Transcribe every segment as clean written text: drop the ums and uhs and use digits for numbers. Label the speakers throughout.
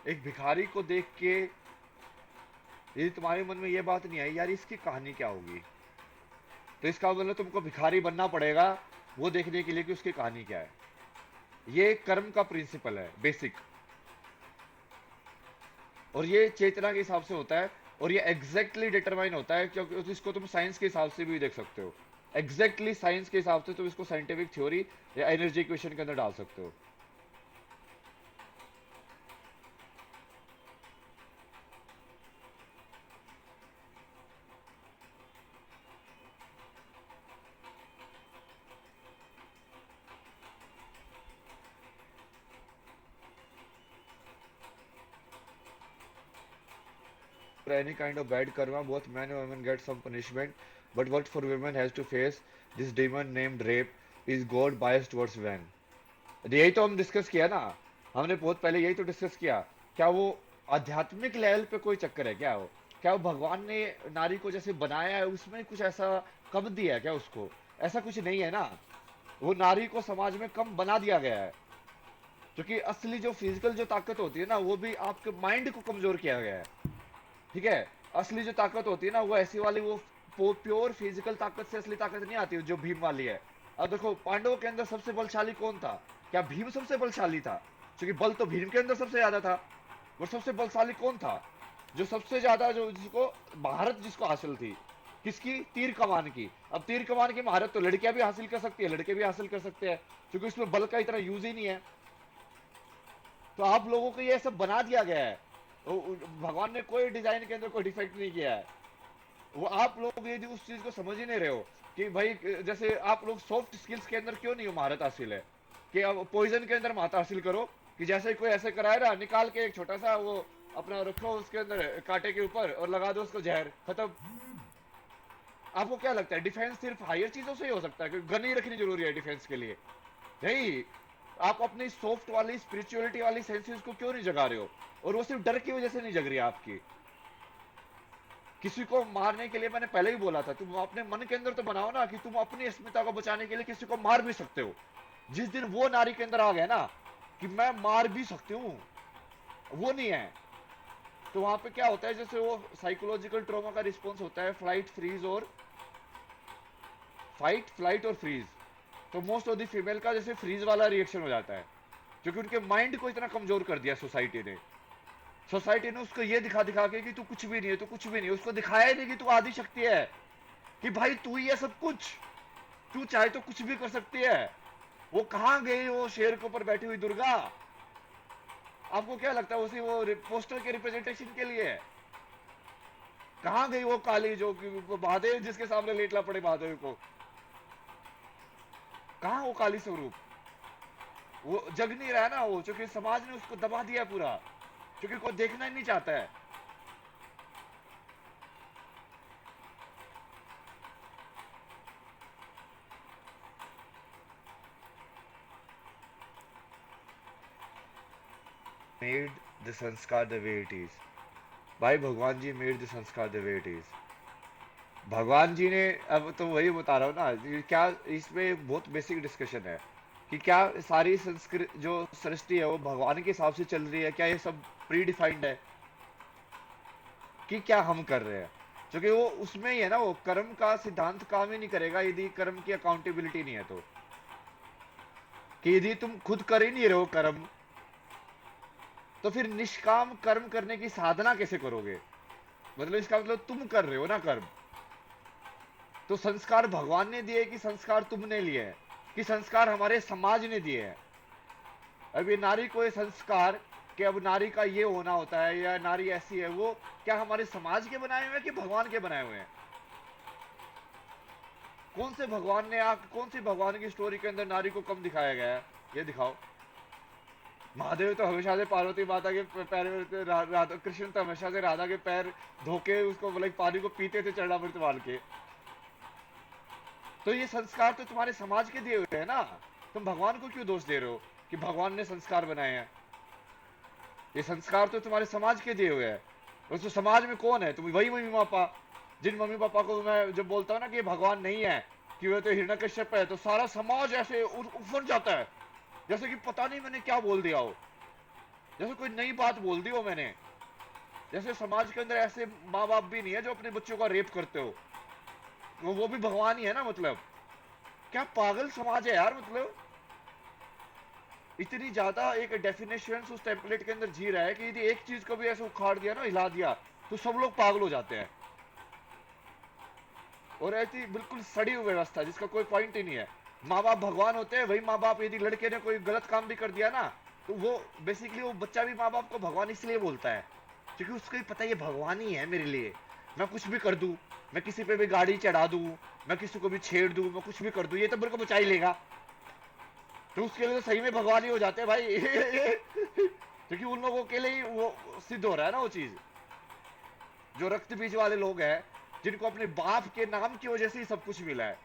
Speaker 1: एक भिखारी को देख के यदि तुम्हारे मन में ये बात नहीं आई यार इसकी कहानी क्या होगी, तो इसका मतलब तुमको भिखारी बनना पड़ेगा वो देखने के लिए कि उसकी कहानी क्या है। ये कर्म का प्रिंसिपल है बेसिक, और ये चेतना के हिसाब से होता है। और ये एग्जैक्टली डिटरमाइन होता है, क्योंकि इसको तुम साइंस के हिसाब से भी देख सकते हो। एग्जैक्टली साइंस के हिसाब से तुम इसको साइंटिफिक थ्योरी या एनर्जी इक्वेशन के अंदर डाल सकते हो। For any kind of bad karma, both men and women get some punishment. But what for women has to face this demon named rape is God biased towards men. यही तो हम discuss किया ना, हमने बहुत पहले यही तो डिस्कस किया। क्या वो आध्यात्मिक लेवल पे कोई चक्कर है क्या? वो क्या वो भगवान ने नारी को जैसे बनाया है उसमें कुछ ऐसा कम दिया है क्या उसको? ऐसा कुछ नहीं है ना। वो नारी को समाज में कम बना दिया गया है, क्योंकि असली जो फिजिकल जो ताकत होती है ना वो भी आपके माइंड को कमजोर किया गया है। ठीक है। असली जो ताकत होती है ना वो ऐसी वाली वो प्योर फिजिकल ताकत से असली ताकत नहीं आती जो भीम वाली है। अब देखो पांडवों के अंदर सबसे बलशाली कौन था? क्या भीम सबसे बलशाली था? क्योंकि बल तो भीम के अंदर सबसे ज्यादा था। वो सबसे बलशाली कौन था? जो सबसे ज्यादा जो जिसको महारत जिसको हासिल थी, किसकी? तीर कमान की। अब तीर कमान की महारत तो लड़कियां भी हासिल कर सकती है, लड़के भी हासिल कर सकते हैं, क्योंकि उसमें बल का इतना यूज ही नहीं है। तो आप लोगों को ये सब बना दिया गया है। भगवान ने कोई डिजाइन के अंदर कोई डिफेक्ट नहीं किया है। वो आप लोग यदि उस चीज को समझ ही नहीं रहे हो कि भाई जैसे आप लोग सॉफ्ट स्किल्स के अंदर क्यों नहीं हो महारत हासिल है, कि अब पॉइजन के अंदर महारत हासिल करो, कि जैसे कोई ऐसे कराए ना निकाल के एक छोटा सा वो अपना रखो उसके अंदर कांटे के ऊपर और लगा दो उसको जहर, खत्म। आपको क्या लगता है डिफेंस सिर्फ हायर चीजों से ही हो सकता है? क्योंकि गन ही रखनी जरूरी है डिफेंस के लिए? नहीं। आप अपनी सॉफ्ट वाली स्पिरिचुअलिटी वाली सेंसेस को क्यों नहीं जगा रहे हो? और वो सिर्फ डर की वजह से नहीं जग रही है आपकी। किसी को मारने के लिए मैंने पहले ही बोला था, तुम अपने मन के अंदर तो बनाओ ना कि तुम अपनी अस्मिता को बचाने के लिए किसी को मार भी सकते हो। जिस दिन वो नारी के अंदर आ गया ना कि मैं मार भी सकती हूँ, वो नहीं है, तो वहां पे क्या होता है, जैसे वो साइकोलॉजिकल ट्रॉमा का रिस्पॉन्स होता है, फ्लाइट फ्रीज और फाइट फ्लाइट और फ्रीज। तो मोस्ट ऑफ द फीमेल का जैसे फ्रीज वाला रिएक्शन हो जाता है, क्योंकि उनके माइंड को इतना कमजोर कर दिया सोसाइटी ने। सोसाइटी ने उसको ये दिखा दिखा के कि तू कुछ भी नहीं है, तू कुछ भी नहीं है, उसको दिखाया ही नहीं कि तू आदि शक्ति है, कि भाई तू ही है सब कुछ, तू चाहे तो कुछ भी कर सकती है। वो कहां गई वो शेर के ऊपर बैठी हुई दुर्गा? आपको क्या लगता है उसी वो पोस्टर के रिप्रेजेंटेशन के लिए? कहां गई वो काली जो कि महादेव जिसके सामने लेटना पड़े महादेव को? कहां वो काली स्वरूप? वो जग नहीं रहा है ना वो, क्योंकि समाज ने उसको दबा दिया पूरा, क्योंकि कोई देखना ही नहीं चाहता है। मेड द संस्कार द वे इट इज। भाई भगवान जी मेड द संस्कार द वे इट इज। भगवान जी ने, अब तो वही बता रहा हूँ ना, क्या इसमें बहुत बेसिक डिस्कशन है कि क्या सारी संस्कृत जो सृष्टि है वो भगवान के हिसाब से चल रही है, क्या ये सब प्री डिफाइंड है, कि क्या हम कर रहे हैं? क्योंकि वो उसमें ही है ना, वो कर्म का सिद्धांत काम ही नहीं करेगा यदि कर्म की अकाउंटेबिलिटी नहीं है। तो कि यदि तुम खुद कर ही नहीं रहे हो कर्म, तो फिर निष्काम कर्म करने की साधना कैसे करोगे? मतलब इसका मतलब तुम कर रहे हो ना कर्म। तो संस्कार भगवान ने दिए कि संस्कार तुमने लिए हैं, कि संस्कार हमारे समाज ने दिए हैं? अब ये नारी को ये संस्कार कि अब नारी का ये होना होता है या नारी ऐसी है, वो क्या हमारे समाज के बनाए हुए हैं कि भगवान के बनाए हुए हैं? कौन से भगवान ने कौन सी भगवान की स्टोरी के अंदर नारी को कम दिखाया गया है? ये दिखाओ। महादेव तो हमेशा से पार्वती माता के पैर में राधा कृष्ण तो हमेशा से राधा के पैर धोके उसको लाइक पानी को पीते थे चरणामृत वाल के। तो ये संस्कार तो तुम्हारे समाज के दिए हुए हैं ना। तुम भगवान को क्यों दोष दे रहे हो कि भगवान ने संस्कार बनाए हैं? ये संस्कार तो तुम्हारे समाज के दिए हुए हैं। उस समाज में कौन है? तुम वही मम्मी पापा, जिन मम्मी पापा को मैं जब बोलता हूँ ना कि ये भगवान नहीं है, कि वे तो हिरण्यकश्यप है, तो सारा समाज ऐसे उफर जाता है जैसे कि पता नहीं मैंने क्या बोल दिया हो। जैसे कोई नई बात बोल दी हो मैंने। जैसे समाज के अंदर ऐसे माँ बाप भी नहीं है जो अपने बच्चों का रेप करते हो, वो भी भगवान ही है ना मतलब। क्या पागल समाज है यार मतलब। इतनी ज्यादा एक डेफिनेशन उस टेम्पलेट के अंदर जी रहा है कि यदि एक चीज को भी ऐसे उखाड़ दिया ना, हिला दिया, तो सब लोग पागल हो जाते हैं। और ऐसी बिल्कुल सड़ी हुई व्यवस्था जिसका कोई पॉइंट ही नहीं है। माँ बाप भगवान होते हैं, वही माँ बाप यदि लड़के ने कोई गलत काम भी कर दिया ना, तो वो बेसिकली वो बच्चा भी माँ बाप को भगवान इसलिए बोलता है क्योंकि उसको ही पता है ये भगवान ही है मेरे लिए। मैं कुछ भी कर दूं, मैं किसी पे भी गाड़ी चढ़ा दूं, मैं किसी को भी छेड़ दूं, मैं कुछ भी कर दूं, ये तो मेरे को बचा ही लेगा। तो उसके लिए तो सही में भगवान ही हो जाते हैं भाई। क्योंकि उन लोगों के लिए ही वो सिद्ध हो रहा है ना वो चीज। जो रक्त बीज वाले लोग हैं, जिनको अपने बाप के नाम की वजह से ही सब कुछ मिला है,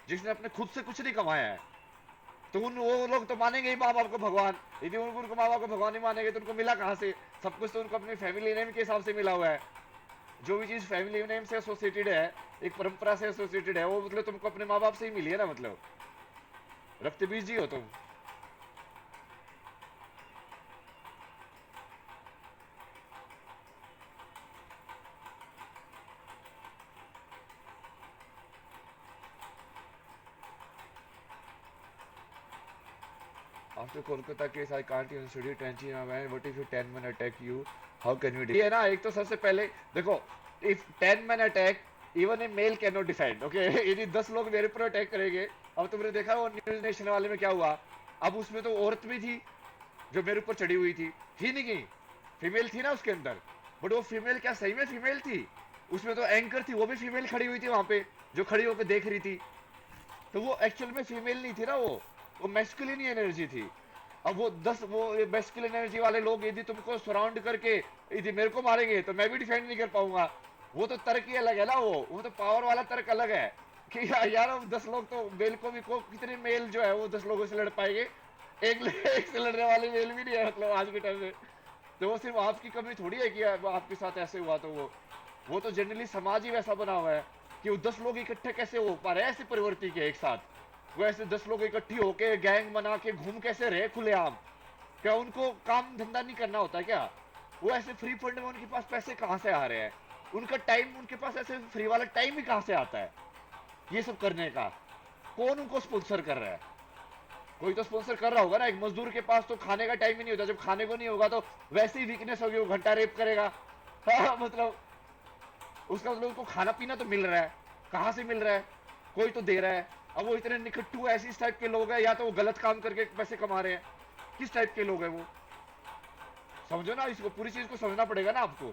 Speaker 1: जिसने अपने खुद से कुछ नहीं कमाया है, तो उन वो लोग तो मानेंगे ही माँ बाप को भगवान। यदि उनको माँ बाप को भगवान नहीं मानेंगे तो उनको मिला कहां से? सब कुछ तो उनको अपनी फैमिली नेम के हिसाब से मिला हुआ है। जो भी चीज फैमिली नेम से एसोसिएटेड है, एक परंपरा से एसोसिएटेड है, वो मतलब तुमको अपने माँ बाप से ही मिली है ना मतलब। रक्त बीज ही हो तुम। After Kolkata case, I can't even study 10 man. What if you 10 men attack you? How can you defend? ये ना, एक तो सबसे पहले देखो, if 10 men attack, even a male cannot defend. Okay, यदि 10 लोग मेरे पर अटैक करेंगे, अब तुमने देखा वो न्यूज नेशन वाले में क्या हुआ? अब उसमें तो औरत भी थी जो मेरे ऊपर चढ़ी हुई थी नहीं की? फीमेल थी ना उसके अंदर। बट वो फीमेल क्या सही में फीमेल थी? उसमें तो एंकर थी, वो भी फीमेल खड़ी हुई थी वहां पे, जो खड़ी होकर देख रही थी। तो वो एक्चुअल में फीमेल नहीं थी ना, वो मैस्कुलिन एनर्जी थी। अब वो 10 वो मैस्कुलिन एनर्जी वाले लोग यदि तुमको सराउंड करके यदि मेरे को मारेंगे तो मैं भी डिफेंड नहीं कर पाऊंगा। वो तो तर्क ही अलग है ना, वो तो पावर वाला तर्क अलग है कि यार अब 10 लोग तो मेल को भी को कितने मेल जो है वो 10 लोगों से लड़ पाएंगे? एक से लड़ने वाले मेल भी नहीं है मतलब आज के टाइम में। तो वो सिर्फ आपकी कमी थोड़ी है कि आपके साथ ऐसे हुआ, तो वो तो जनरली समाज ही वैसा बना हुआ है कि वो 10 लोग इकट्ठे कैसे हो पा रहे हैं ऐसे प्रवृत्ति के एक साथ। वो ऐसे 10 लोग इकट्ठी होके गैंग बना के घूम कैसे रहे खुलेआम? क्या उनको काम धंधा नहीं करना होता क्या? वो ऐसे फ्री फंड में उनके पास पैसे कहां से आ रहे हैं? उनका टाइम, उनके पास ऐसे फ्री वाला टाइम ही कहां से आता है ये सब करने का? कौन उनको स्पॉन्सर कर रहा है? कोई तो स्पॉन्सर कर रहा होगा ना। एक मजदूर के पास तो खाने का टाइम ही नहीं होता, जब खाने को नहीं होगा तो वैसे ही वीकनेस होगी, वो घंटा रेप करेगा। हाँ, मतलब उसका मतलब उसको खाना पीना तो मिल रहा है, कहां से मिल रहा है? कोई तो दे रहा है। अब वो इतने निकट्टू ऐसी इस टाइप के लोग हैं, या तो वो गलत काम करके पैसे कमा रहे हैं। किस टाइप के लोग हैं वो? समझो ना, इसको पूरी चीज को समझना पड़ेगा ना आपको।